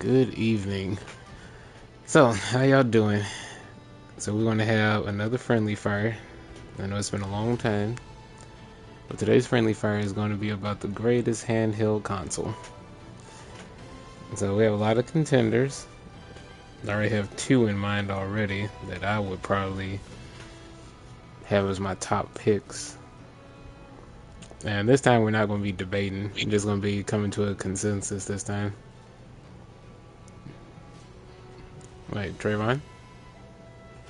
Good evening. So, how y'all doing? So, we're going to have another friendly fire. I know it's been a long time, but today's friendly fire is going to be about the greatest handheld console. So, we have a lot of contenders. I already have two in mind already that I would probably have as my top picks. And this time, we're not going to be debating, we're just going to be coming to a consensus this time. Wait, Trayvon?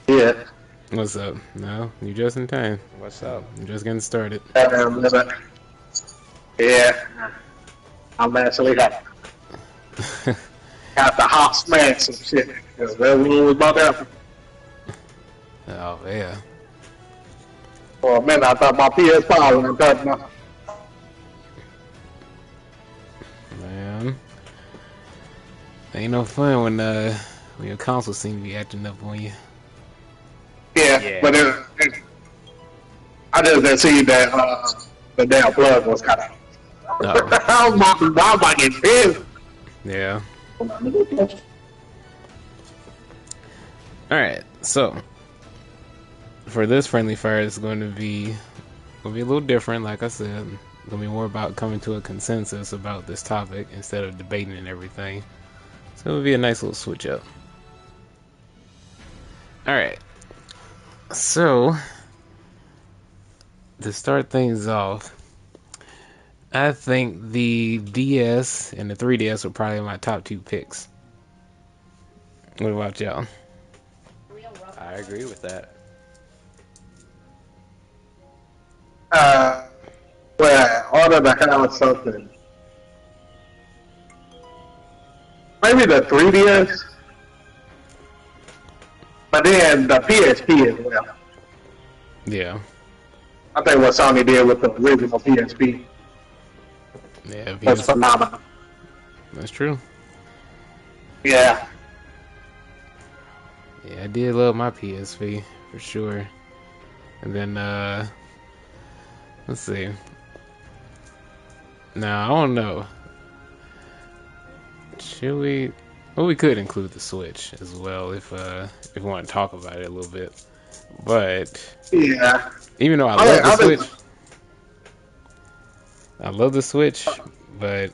Yeah. What's up? No, you just in time. What's up? I'm just getting started. Yeah. I'm actually got the hot smash and shit. Because that's what it was about that. Oh, yeah. For a minute, I thought my PS5 was touching nothing. Man. Ain't no fun when your console seems to be acting up on you. Yeah. But I just didn't see that the damn plug was kind of. I was about to get pissed. Yeah. Alright, so for this friendly fire, it's going to be a little different. Like I said, it's going to be more about coming to a consensus about this topic instead of debating and everything. So it'll be a nice little switch up. Alright, so to start things off, I think the DS and the 3DS are probably my top two picks. What about y'all? I agree with that. Well, order to have something. Maybe the 3DS. But then the PSP as well. Yeah. I think what Sony did with the original PSP Yeah, was phenomenal. That's true. Yeah. Yeah, I did love my PSP for sure. And then let's see. Now I don't know. Should we? Well, we could include the Switch as well if we want to talk about it a little bit. But Yeah. even though I love the Switch, I love the Switch, but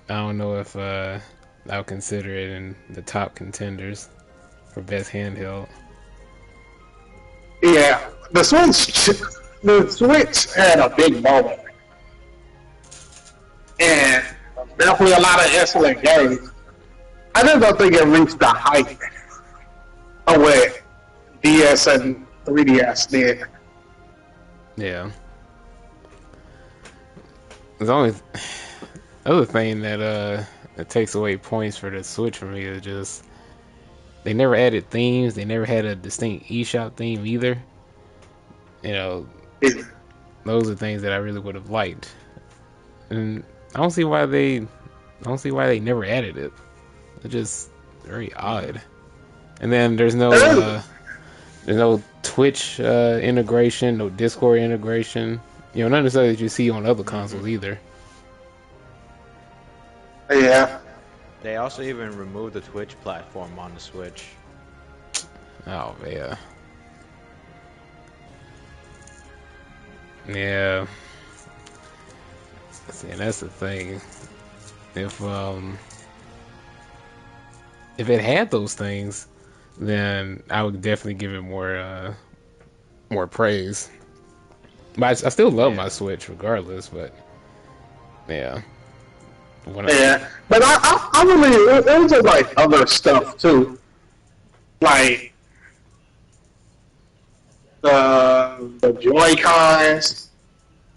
I don't know if I'll consider it in the top contenders for best handheld. Yeah. The Switch had a big moment. And definitely a lot of excellent games. I just don't think it reached the height of what DS and 3DS did. Yeah. The only other thing that takes away points for the Switch for me is just they never added themes. They never had a distinct eShop theme either. You know, those are things that I really would have liked, and I don't see why they never added it. It's just very odd. And then there's no Twitch integration, no Discord integration. You know, not necessarily that you see on other consoles either. Yeah. They also even removed the Twitch platform on the Switch. Oh yeah. Yeah. See, and that's the thing. If it had those things, then I would definitely give it more praise. But I still love my Switch regardless. But yeah. Yeah, but I really, it was just like other stuff too, like the Joy-Cons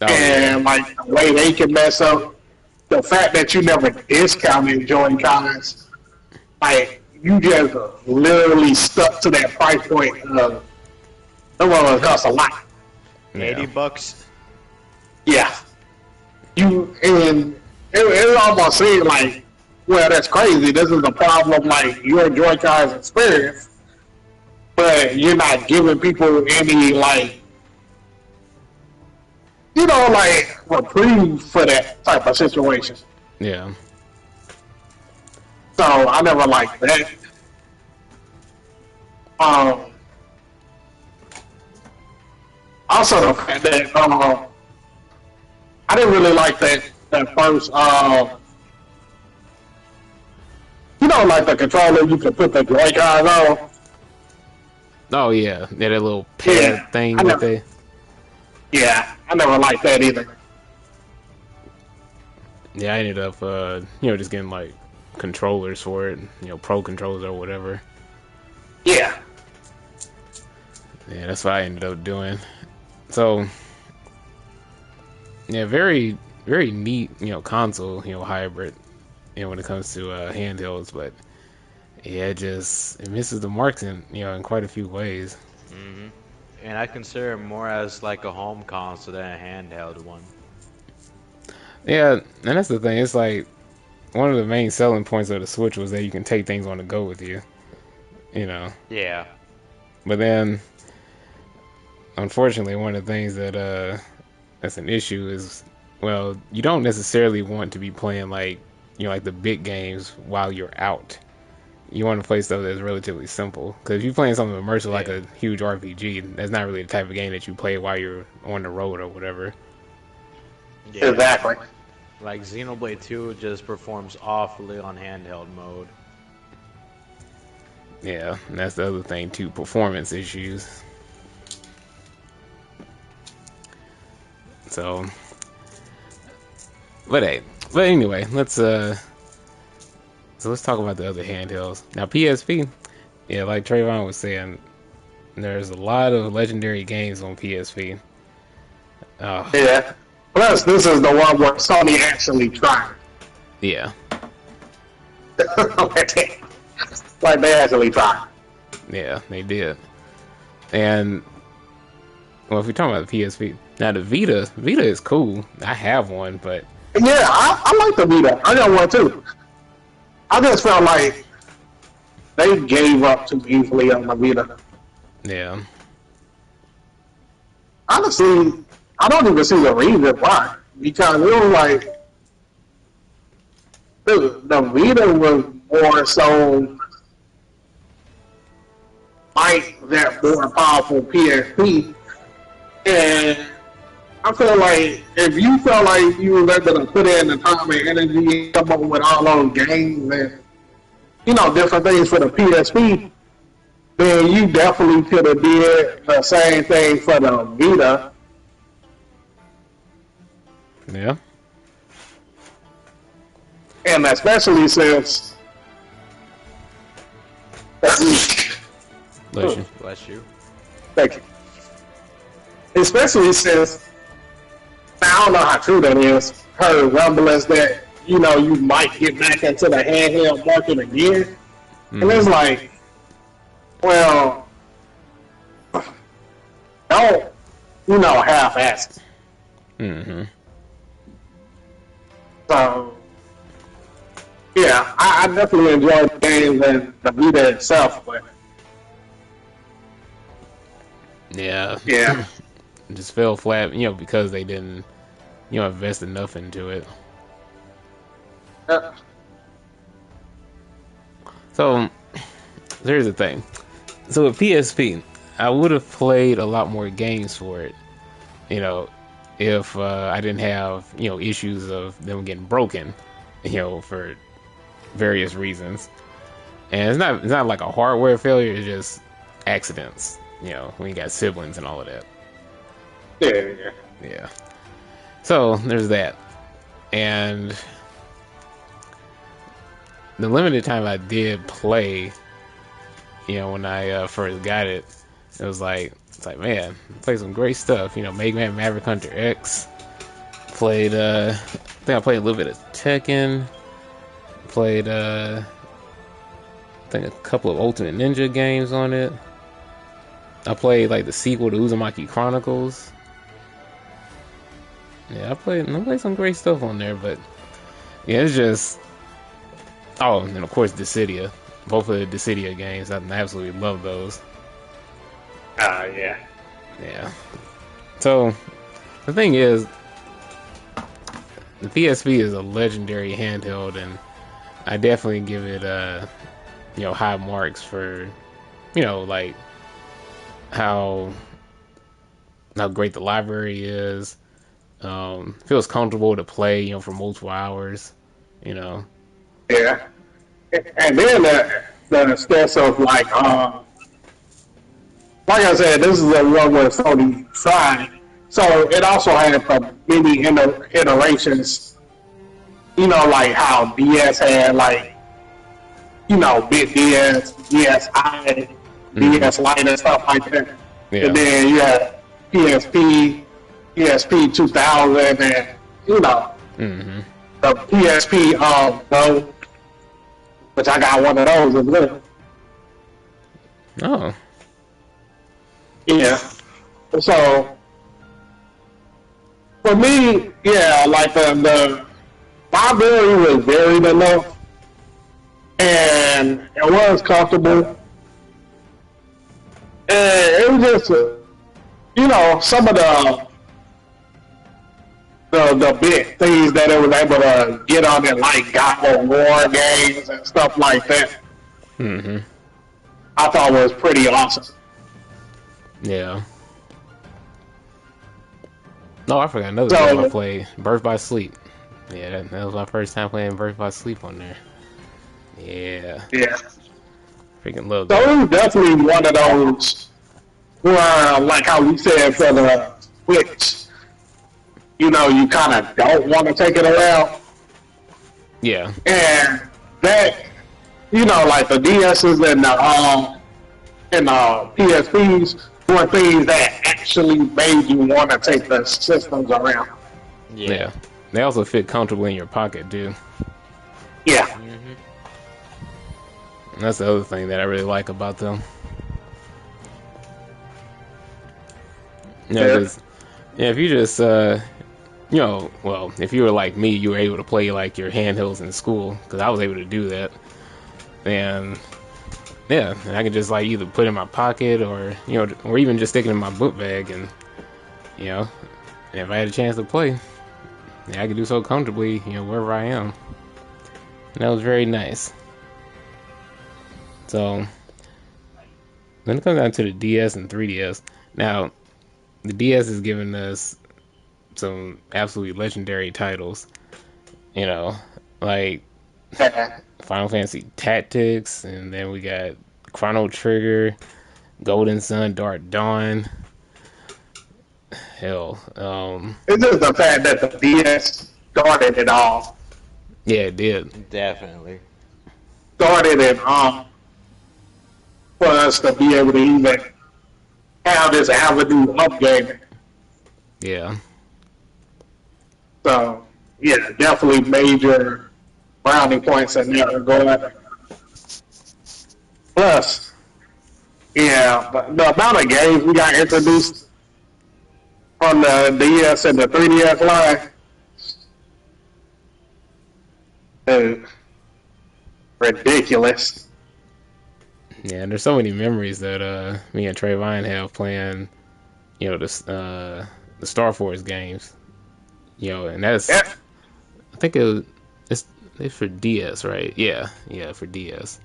and like the way they can mess up. The fact that you never discounted Joy-Cons, like you just literally stuck to that price point. The one cost a lot. $80. Yeah, It almost seemed like, well, that's crazy. This is a problem, like, your Joy-Cons experience, but you're not giving people any, like, reprieve for that type of situation. Yeah. So I never liked that. Um, Also the fact that I didn't really like that first like the controller you could put the Joy-Cons on. Oh yeah, yeah, that little Yeah, pad thing I that never they. I never liked that either. Yeah, I ended up just getting like controllers for it, pro controllers or whatever. Yeah. Yeah, that's what I ended up doing. So yeah, very very neat, console, hybrid, when it comes to handhelds, but yeah, it misses the marks in quite a few ways. Hmm. And I consider it more as like a home console than a handheld one. Yeah, and that's the thing. It's like one of the main selling points of the Switch was that you can take things on the go with you, you know. Yeah. But then, unfortunately, one of the things that's an issue is, well, you don't necessarily want to be playing like the big games while you're out. You want to play stuff that's relatively simple. Because if you're playing something immersive like Yeah. a huge RPG, that's not really the type of game that you play while you're on the road or whatever. Yeah. Exactly. Like Xenoblade 2 just performs awfully on handheld mode. Yeah, and that's the other thing too, performance issues. So, but hey, but anyway, let's talk about the other handhelds. Now PSP, yeah, like Trayvon was saying, there's a lot of legendary games on PSP. Oh, Yeah. Plus, this is the one where Sony actually tried. yeah, Like they actually tried. yeah, they did. And well, if we're talking about the PSP, now the Vita is cool. I have one, but Yeah, I like the Vita. I got one too. I just felt like they gave up too easily on the Vita. yeah, Honestly, I don't even see the reason why. Because it was like the Vita was more so like that more powerful PSP. And I feel like if you felt like you were able to put in the time and energy and come up with all those games and different things for the PSP, then you definitely could have did the same thing for the Vita. yeah. And especially since Bless you. Bless you. thank you. Especially since I don't know how true that is. Heard rumblings that you might get back into the handheld market again, and it's like, well, don't half-ass it. Mm-hmm. So yeah, I definitely enjoyed the games and the Vita itself, but Yeah, yeah, it just fell flat, because they didn't, invest enough into it. uh, So here's the thing. So with PSP, I would have played a lot more games for it, if I didn't have, issues of them getting broken, for various reasons. And it's not like a hardware failure. It's just accidents. When you got siblings and all of that. yeah. Yeah. So there's that. And the limited time I did play, when I first got it, it's like man, played some great stuff. Mega Man Maverick Hunter X. Played I think I played a little bit of Tekken. Played I think a couple of Ultimate Ninja games on it. I played like the sequel to Uzumaki Chronicles. Yeah, I played some great stuff on there, but yeah, it's just and of course Dissidia. Both of the Dissidia games, I absolutely love those. Yeah. Yeah. So the thing is, the PSP is a legendary handheld, and I definitely give it high marks for like how how great the library is. Feels comfortable to play, for multiple hours. You know. Yeah. And then the steps of like I said, this is a one where Sony tried. So it also had the many iterations, like how DS had Bit DS, DSi, Hmm. DS Lite and stuff like that. And Yeah. then you had PSP, PSP 2000, and Hmm. the PSP Go, which I got one of those as well. Oh. Yeah. So for me, yeah, like the library was varied enough, and it was comfortable, and it was just some of the big things that it was able to get on it, like God of War games and stuff like that. Hmm. I thought was pretty awesome. Yeah. No, I forgot another game I So, played. Birth by Sleep. Yeah, that was my first time playing Birth by Sleep on there. Yeah. yeah. Freaking love So that. it was definitely one of those where, like how we said for the Switch, you kind of don't want to take it around. Yeah. And that, like the DSs and the PSPs were things that actually made you want to take the systems around. Yeah. Yeah. They also fit comfortably in your pocket, too. Yeah. Hmm. And that's the other thing that I really like about them. Yeah. Because, yeah, if you just, well, if you were like me, you were able to play, like, your handhelds in school, because I was able to do that. And, yeah, and I could just, like, either put it in my pocket or, or even just stick it in my book bag. And, you know, if I had a chance to play, yeah, I could do so comfortably, wherever I am. And that was very nice. So, when it comes down to the DS and 3DS, now, the DS has given us some absolutely legendary titles. You know, like Yeah. Final Fantasy Tactics, and then we got Chrono Trigger, Golden Sun, Dark Dawn. Hell, It's just the fact that the DS started it all. yeah, it did. Definitely. Started it for us to be able to even have this avenue of gaming. Yeah, So, yeah, definitely major brownie points in that regard. Plus, yeah, the amount of games we got introduced on the DS and the 3DS line, uh, ridiculous. yeah. And there's so many memories that me and Trayvon have playing. The Star Force games. And that's Yeah, I think it's for DS, right? Yeah, yeah, for DS.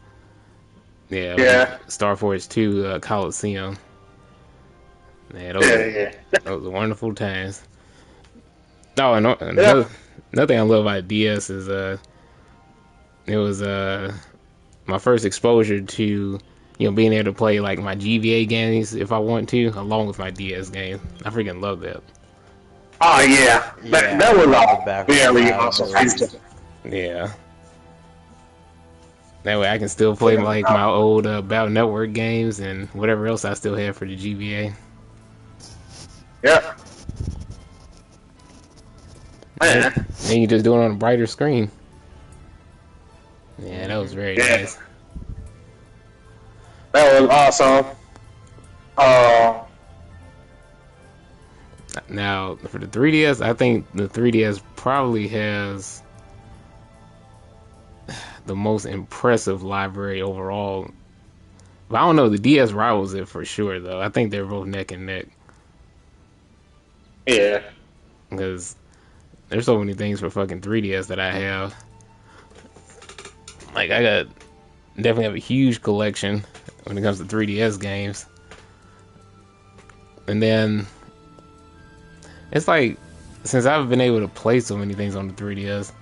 Yeah, yeah, Star Force 2 Coliseum. Man, yeah, yeah. those were wonderful times. Oh, and Yeah. another thing I love about DS is it was my first exposure to being able to play like my GBA games if I want to, along with my DS game. I freaking love that. Oh, yeah. Yeah, That I was love the a backward very awesome compatibility. feature. Yeah, that way I can still play like my old Battle Network games and whatever else I still have for the GBA. Yeah, And man. then you just do it on a brighter screen. Yeah, that was Hmm. very Yeah, nice. that was awesome. Uh, Now for the 3DS, I think the 3DS probably has the most impressive library overall. But I don't know, the DS rivals it for sure though. I think they're both neck and neck yeah. because there's so many things for fucking 3DS that I have. Like I got definitely have a huge collection when it comes to 3DS games. And then it's like since I've been able to play so many things on the 3DS,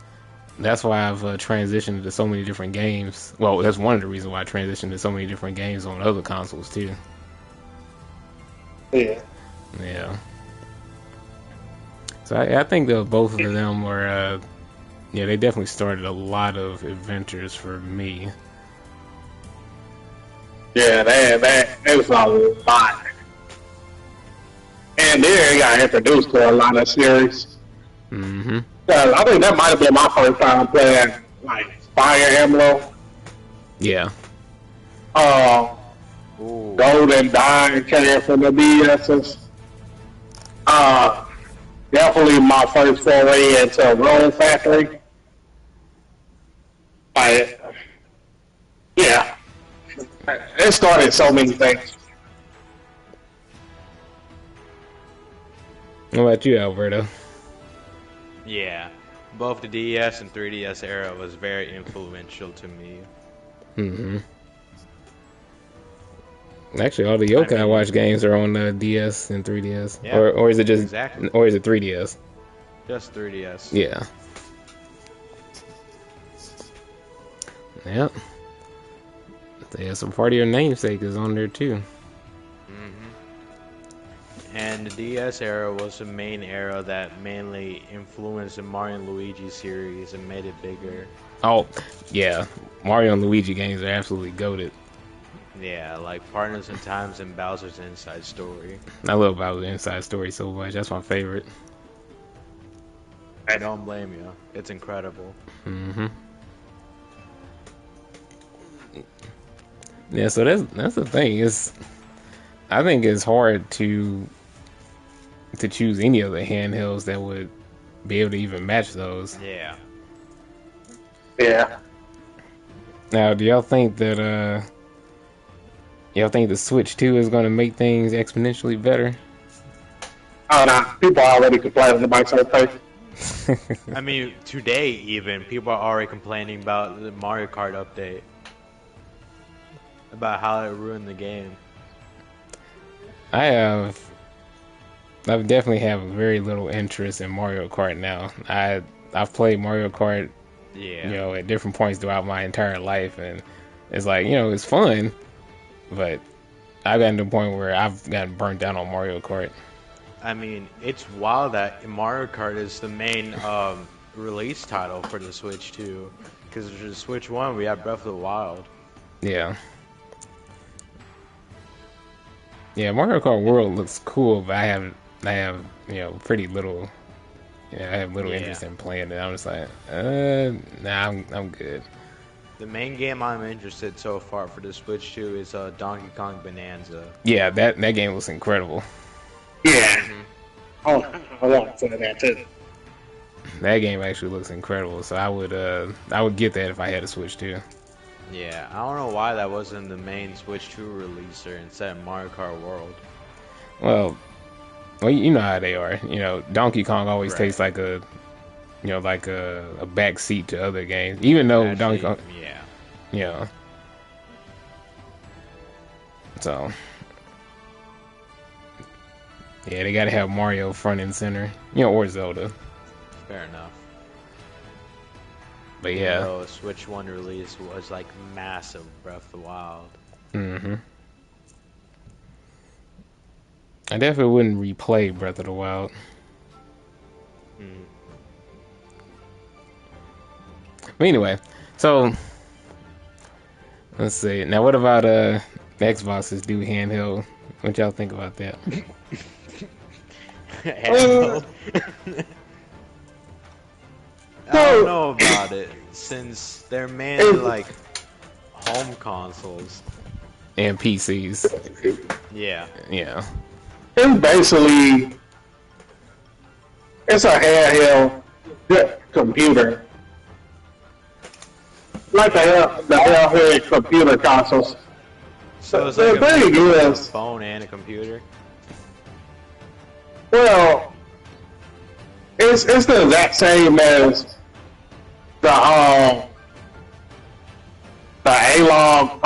that's why I've transitioned to so many different games. Well, that's one of the reasons why I transitioned to so many different games on other consoles too. Yeah. Yeah. So I think that both of them were, yeah, they definitely started a lot of adventures for me. Yeah, that was a lot. And then he got introduced to a lot of series. Mm-hmm. I think that might have been my first time playing like Fire Emblem. Yeah. Golden Dawn came from the DS's. Definitely my first foray into Roll Factory. Like, yeah, it started so many things. What about you, Alberto? Yeah, both the DS and 3DS era was very influential to me. Mm-hmm. Actually, all the Yokai Watch games are on DS and 3DS, yeah, or is it just exactly. or is it 3DS? Just 3DS. Yeah. Yep. Yeah, some part of your namesake is on there too. And the DS era was the main era that mainly influenced the Mario and Luigi series and made it bigger. Oh, yeah. Mario and Luigi games are absolutely goated. Yeah, like Partners in Times and Bowser's Inside Story. I love Bowser's Inside Story so much. That's my favorite. I don't blame you. It's incredible. Mm-hmm. Yeah, so that's the thing. I think it's hard to choose any of the handhelds that would be able to even match those. Yeah. Yeah. Now, do y'all think that y'all think the Switch 2 is going to make things exponentially better? Oh, no. People are already complaining about something. I mean, today even, people are already complaining about the Mario Kart update. About how it ruined the game. I definitely have very little interest in Mario Kart now. I've played Mario Kart, Yeah. you know, at different points throughout my entire life, and it's like, you know, it's fun, but I've gotten to the point where I've gotten burnt out on Mario Kart. I mean, it's wild that Mario Kart is the main release title for the Switch 2. Because for the Switch 1, we have Breath of the Wild. Yeah. Yeah, Mario Kart World looks cool, but I have, you know, pretty little. Yeah, I have little interest in playing it. I'm just like, nah, I'm good. The main game I'm interested so far for the Switch 2 is Donkey Kong Bonanza. Yeah, that game looks incredible. Yeah. Oh, I want to play that too. That game actually looks incredible, so I would get that if I had a Switch too. Yeah, I don't know why that wasn't the main Switch 2 releaser instead of Mario Kart World. Well, you know how they are. You know, Donkey Kong always takes like a, you know, like a back seat to other games, even though Actually, Donkey Kong. Yeah. You know. So. Yeah, they gotta have Mario front and center. You know, or Zelda. Fair enough. But yeah. The Switch 1 release was like massive Breath of the Wild. Mm-hmm. I definitely wouldn't replay Breath of the Wild. But anyway, so let's see. Now, what about Xbox's new handheld? What y'all think about that? Handheld. I don't know about it since they're mainly like home consoles and PCs. Yeah. Yeah. It's basically a handheld computer, like the handheld computer consoles. So it's the like thing a is, phone and a computer. Well, it's the exact same as the A-Log,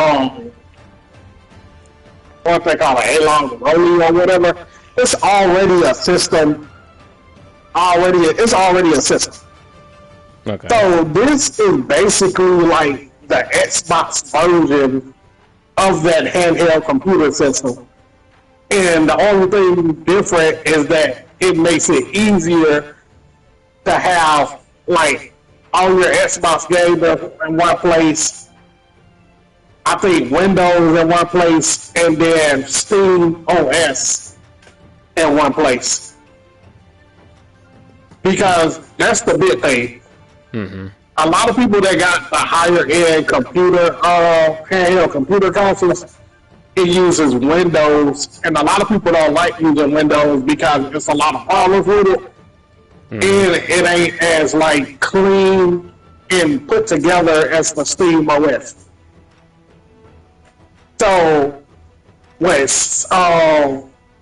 what they call it, A-Log Rolling or whatever. It's already a system. It's already a system. Okay. So this is basically like the Xbox version of that handheld computer system. And the only thing different is that it makes it easier to have like all your Xbox games in one place. I think Windows in one place, and then Steam OS in one place. Because that's the big thing. Mm-hmm. A lot of people that got the higher end computer, handheld computer consoles, it uses Windows, and a lot of people don't like using Windows because it's a lot of problems with it, and it ain't as like clean and put together as the Steam OS. So what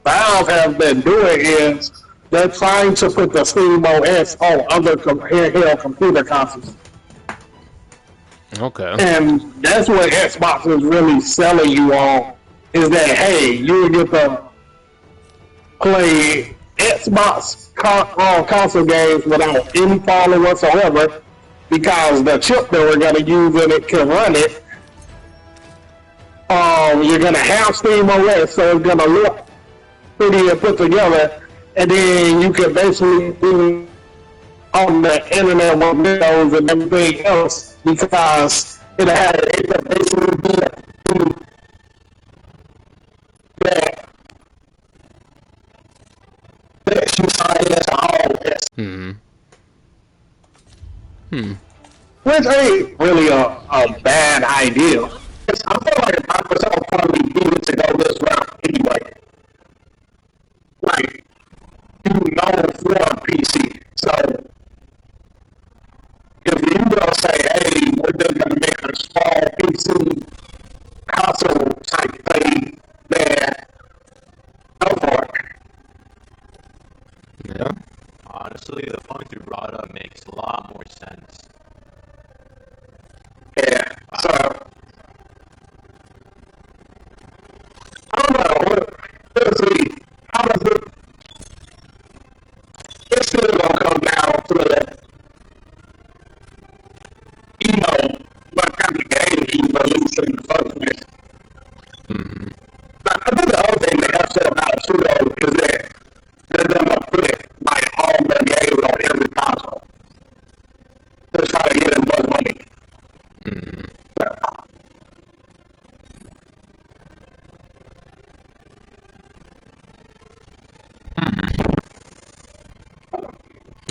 Valve have been doing is they're trying to put the Steam OS on other handheld computer consoles. Okay. And that's what Xbox is really selling you on, is that, hey, you get to play Xbox console games without any problem whatsoever, because the chip that we're going to use in it can run it. You're going to have Steam OS, so it's going to look pretty and put together, and then you can basically do on the internet with Windows and everything else, because it can basically be that lets you sign into all this. Which ain't really a bad idea. I feel like Microsoft probably needed to go this route anyway. Like, you know for a PC. So, if you gonna say, hey, we're just gonna make a small PC console type thing, then go for it. Yeah. Honestly, the point you brought up makes a lot more sense. Yeah. So, I don't know. Let's see. How does it? It's still gonna come down to the, what kind of game you release in the first place. But I think the other thing they have said about it too, though, is that they're gonna put like all their games on every console to try to get as much money.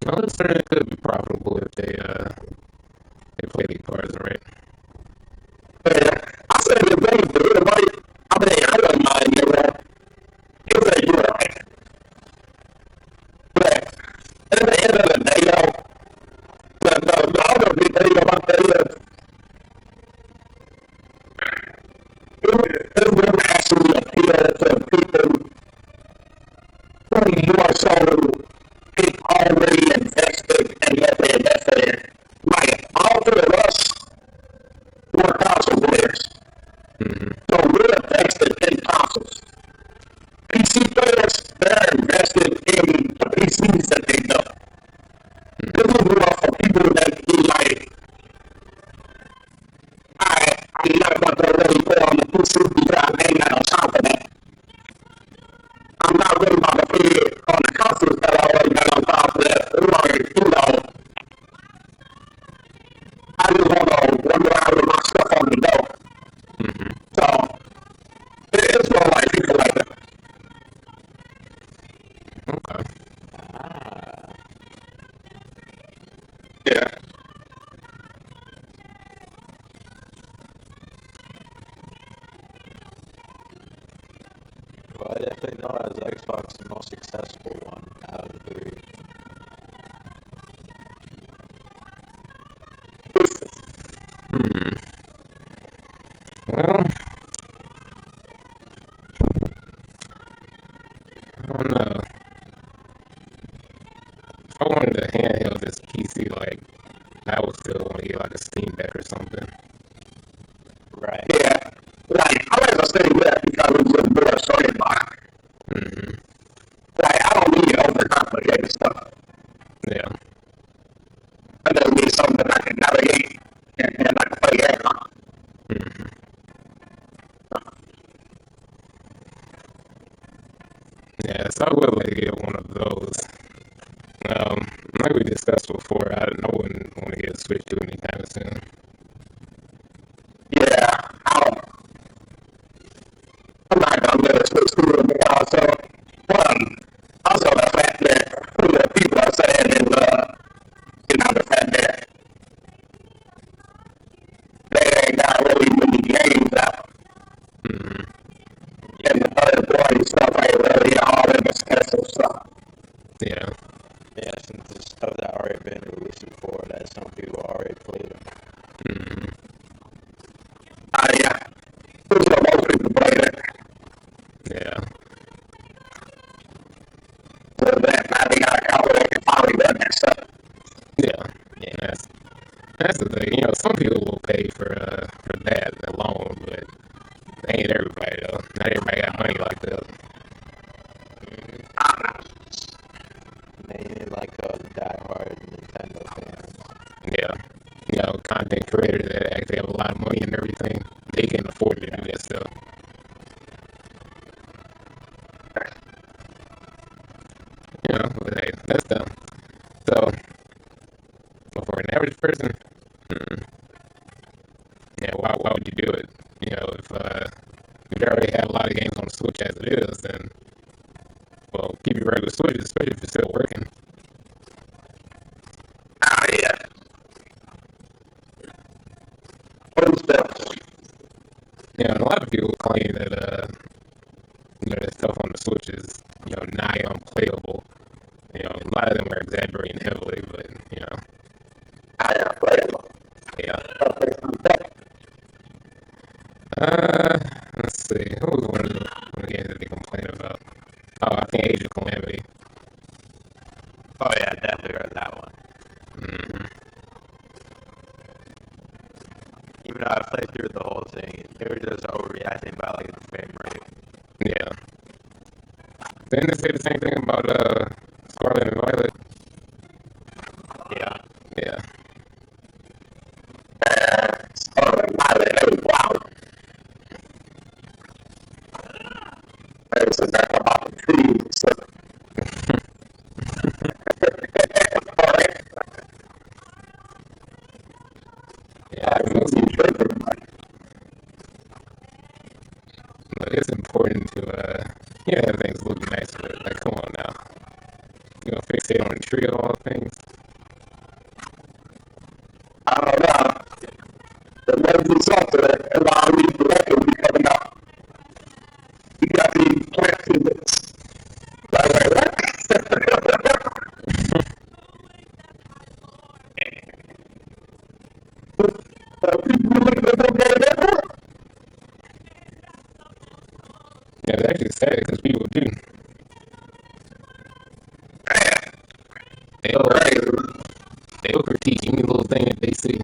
Well, it certainly could be profitable if they play these cards right. Yeah. I said the thing for it, like, I mean, I don't mind if they do it right. But at the end of the day, though, the other big thing about that is it will actually appeal to people who more so is already invested in what they invested in. Like, all three of us were console players. So we're invested in consoles. PC players, they're invested in the PCs that they know. This is more for people that be like, I'm not about to really play on the PC because I ain't got no time for that. I'm not really about to play it on the consoles that I already got on time for that. I just want to run around with my stuff on the go. So, it's more like people like that. Okay. Yeah. Well, I definitely know as Xbox the most successful one out of the three. Well, I don't know. If I wanted a handheld this PC, like, I would still want to get like a Steam Deck or something. Right. Yeah. Like, I like to say that because it's just more storyline. Mm-hmm. Like, I don't need overcomplicated stuff. Yeah. I just need something that I can navigate and I can play that on. Mm-hmm. Yeah, so I would like to get one of those. Like we discussed before, I wouldn't want to get a Switch 2 anytime soon. Yeah. I'm not going to let it switch through it also. Um, also the fact that people are saying is, the fact that they ain't got really many games out. Mm-hmm. And the third party stuff ain't really all in the special stuff. Yeah. Yeah, since the stuff that already been released before that some people already played. Mm-hmm. Yeah. Who's the most people play that? Yeah. So that now they got a couple that can probably run that stuff. Yeah. Yeah. That's the thing. Some people will pay for that alone, but they ain't everybody though. Not everybody got money like that. Mainly like die-hard Nintendo fans. Yeah. Content creators that actually have a lot of money and everything, they can afford to do that stuff. But hey, that's dumb. So, for an average person, yeah, why would you do it? If you already have a lot of games on the Switch as it is, then, well, keep your regular Switch, especially if it's still working. Yeah. What stuff? And a lot of people claim that, that stuff on the Switch is, nigh unplayable. A lot of them are exaggerating heavily, but, I am playable. yeah. Okay. Let's see. What was one of the games that they complain about? Oh, I think Age of Calamity. Oh yeah, definitely heard that one. Mm-hmm. Even though I played through the whole thing, they were just overreacting about like the frame rate. Yeah. Didn't they say the same thing about Scarlet and Violet? Yeah. Yeah. Wow. It's about the trees. So. Yeah, but it's important to have things look nice, but like, come on now. You gonna fixate on the tree of all things? I don't know. The legends up to that, and a lot of these records will be coming out. You got these plants in it. Like, what? People looking at them game ever? Yeah, it's actually sad because people do. They'll, they'll critique any little thing that they see.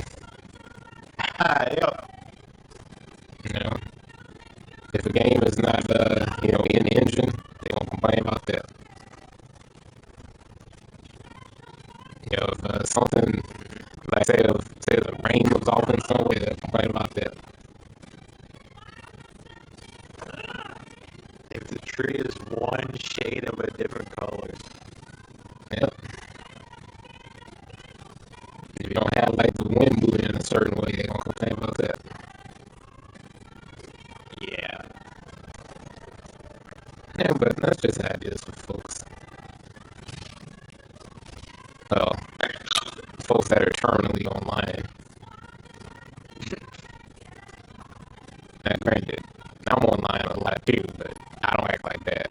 Yep. If a game is not, in engine, they don't complain about that. If something, like say the rain was off in some way, they'll complain about that. If the tree is one shade of a different color. Yep. If you don't have like the wind moving in a certain way, they don't complain about that. Yeah. Yeah, but that's just ideas for folks. Well, folks that are terminally online. Now, granted, I'm online a lot too, but I don't act like that.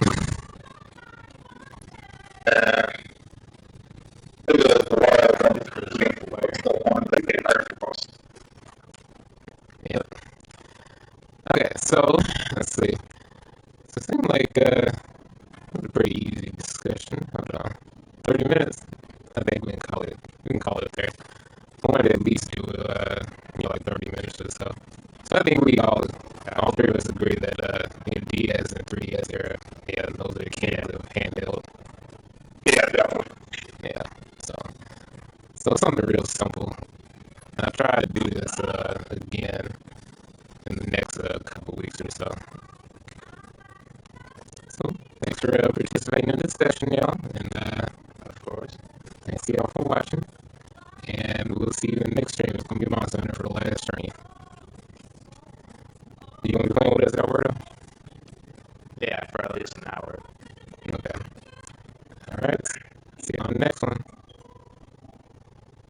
Yep. Okay, so let's see. So it seemed like it was a pretty easy discussion. Hold on, 30 minutes. I think we can call it. We can call it there. I wanted to at least do like 30 minutes or so. I think we all three of us agree that DS and 3DS era, yeah, those are the kings of handheld. Yeah, definitely. Yeah, so something real simple. I'll try to do this again in the next couple weeks or so. So thanks for participating in this session, y'all, and Of course. thanks y'all for watching. And we'll see you in the next stream. It's gonna be Monster Hunter for the last stream. You gonna be playing with us, Alberto? Yeah, for at least an hour. Okay. All right. See you on the next one.